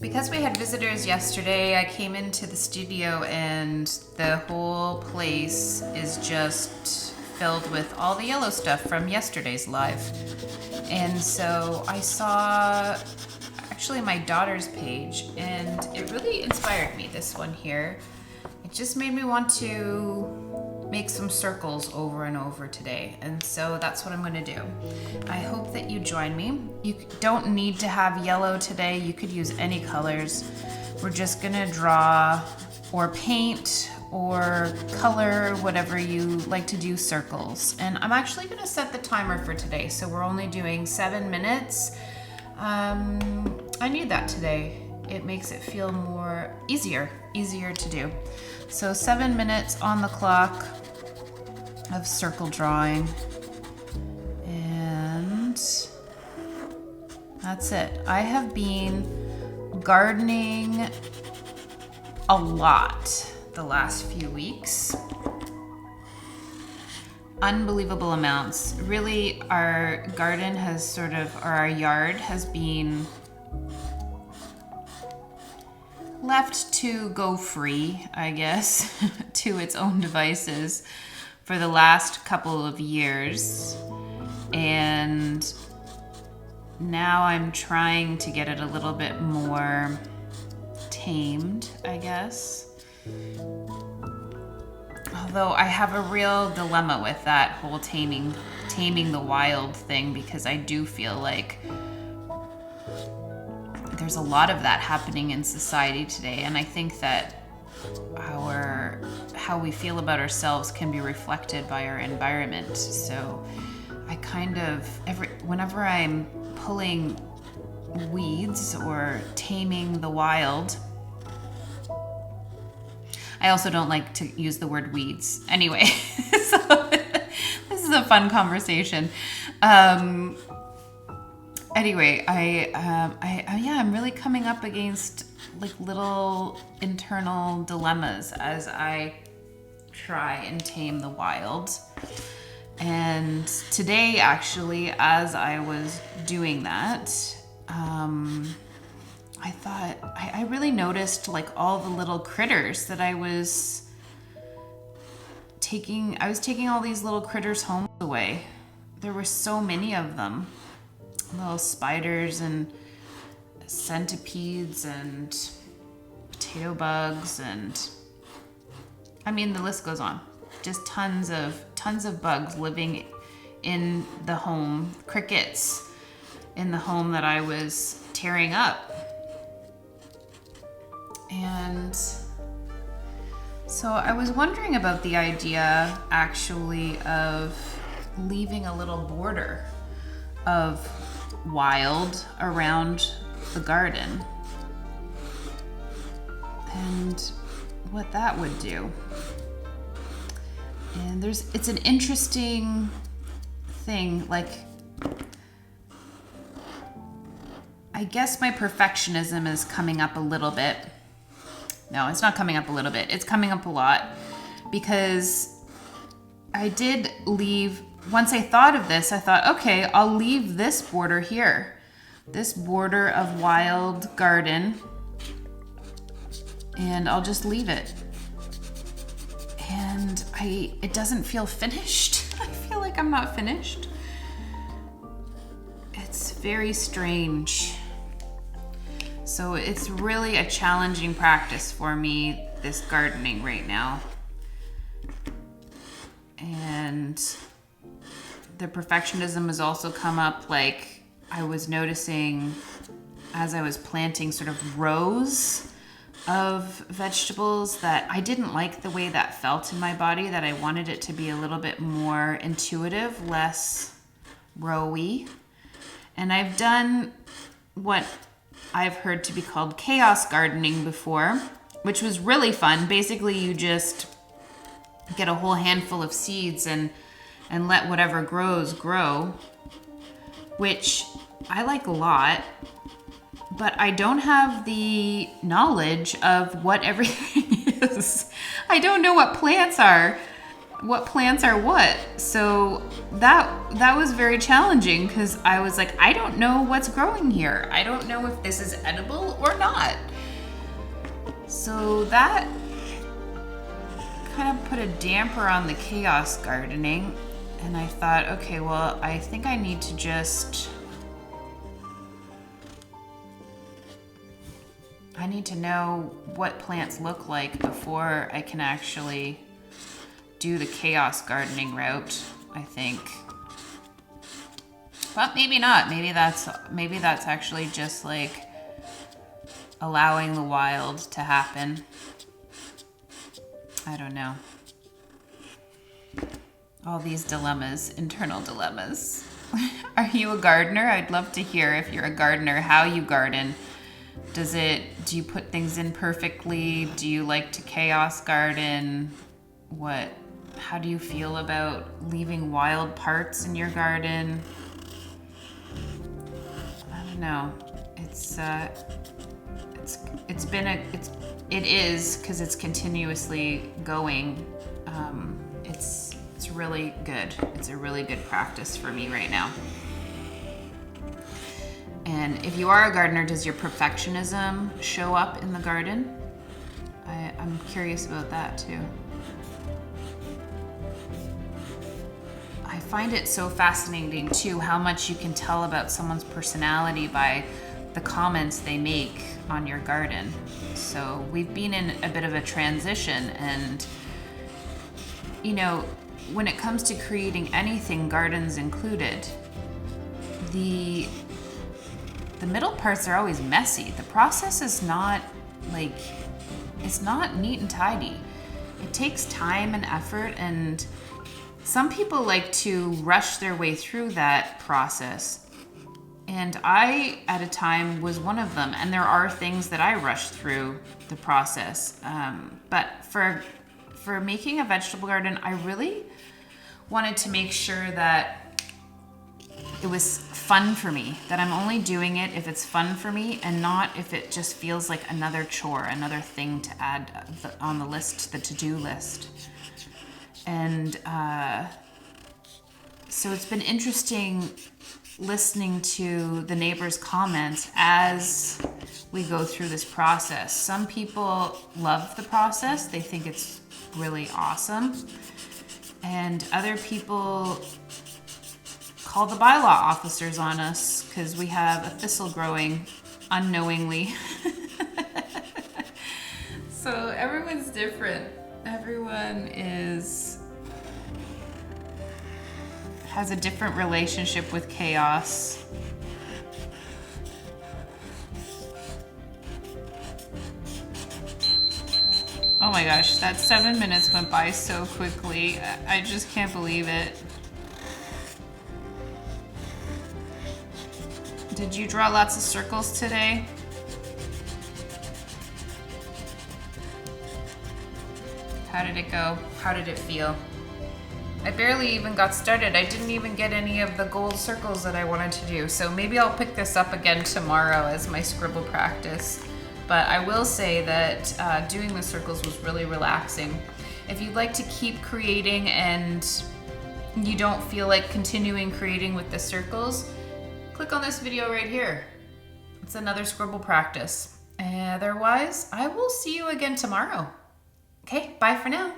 Because we had visitors yesterday, I came into the studio and the whole place is just filled with all the yellow stuff from yesterday's live. And so I saw actually my daughter's page and it really inspired me, this one here. It just made me want to make some circles over and over today. And so that's what I'm gonna do. I hope that you join me. You don't need to have yellow today. You could use any colors. We're just gonna draw or paint or color, whatever you like to do, circles. And I'm actually gonna set the timer for today. So we're only doing 7 minutes. I need that today. It makes it feel easier to do. So 7 minutes on the clock of circle drawing, and that's it. I have been gardening a lot the last few weeks. Unbelievable amounts. Really, our garden has or our yard has been left to go free, I guess, to its own devices for the last couple of years. And now I'm trying to get it a little bit more tamed, I guess. Although I have a real dilemma with that whole taming the wild thing, because I do feel like there's a lot of that happening in society today, and I think that how we feel about ourselves can be reflected by our environment. So I whenever I'm pulling weeds or taming the wild, I also don't like to use the word weeds. Anyway, so this is a fun conversation. Anyway, I'm really coming up against like little internal dilemmas as I try and tame the wild. And today, actually, as I was doing that, I thought I really noticed like all the little critters that I was taking all these little critters home away. There were so many of them. Little spiders and centipedes and potato bugs, and I mean the list goes on. Just tons of bugs living in the home, crickets in the home that I was tearing up. And so I was wondering about the idea actually of leaving a little border of wild around the garden and what that would do. And it's an interesting thing, like I guess my perfectionism is coming up a little bit. No, it's not coming up a little bit. It's coming up a lot, because I did leave. Once I thought of this, I thought, okay, I'll leave this border here. This border of wild garden, and I'll just leave it. And it doesn't feel finished. I feel like I'm not finished. It's very strange. So it's really a challenging practice for me, this gardening right now. And the perfectionism has also come up. Like I was noticing as I was planting sort of rows of vegetables that I didn't like the way that felt in my body, that I wanted it to be a little bit more intuitive, less rowy. And I've done what I've heard to be called chaos gardening before, which was really fun. Basically, you just get a whole handful of seeds and let whatever grows grow, which I like a lot, but I don't have the knowledge of what everything is. I don't know what plants are what. So that that was very challenging because I was like, I don't know what's growing here. I don't know if this is edible or not. So that kind of put a damper on the chaos gardening. And I thought, okay, well, I think I need to just... I need to know what plants look like before I can actually do the chaos gardening route, I think. But maybe not. Maybe that's actually just like allowing the wild to happen. I don't know. All these dilemmas, internal dilemmas. Are you a gardener? I'd love to hear, if you're a gardener, how you garden. Do you put things in perfectly? Do you like to chaos garden? How do you feel about leaving wild parts in your garden? I don't know. It is because it's continuously going. It's really good. It's a really good practice for me right now. And if you are a gardener, does your perfectionism show up in the garden? I'm curious about that too. I find it so fascinating too how much you can tell about someone's personality by the comments they make on your garden. So we've been in a bit of a transition, and you know, when it comes to creating anything, gardens included, the middle parts are always messy. The process is not it's not neat and tidy. It takes time and effort, and some people like to rush their way through that process. And I, at a time, was one of them. And there are things that I rushed through the process. But for making a vegetable garden, I really wanted to make sure that it was fun for me, that I'm only doing it if it's fun for me and not if it just feels like another chore, another thing to add on the list, the to-do list. And so it's been interesting listening to the neighbors' comments as we go through this process. Some people love the process. They think it's really awesome. And other people call the bylaw officers on us because we have a thistle growing unknowingly. So everyone's different. Everyone has a different relationship with chaos. Oh my gosh, that 7 minutes went by so quickly. I just can't believe it. Did you draw lots of circles today? How did it go? How did it feel? I barely even got started. I didn't even get any of the gold circles that I wanted to do. So maybe I'll pick this up again tomorrow as my scribble practice. But I will say that doing the circles was really relaxing. If you'd like to keep creating and you don't feel like continuing creating with the circles, click on this video right here. It's another scribble practice. Otherwise, I will see you again tomorrow. Okay, bye for now.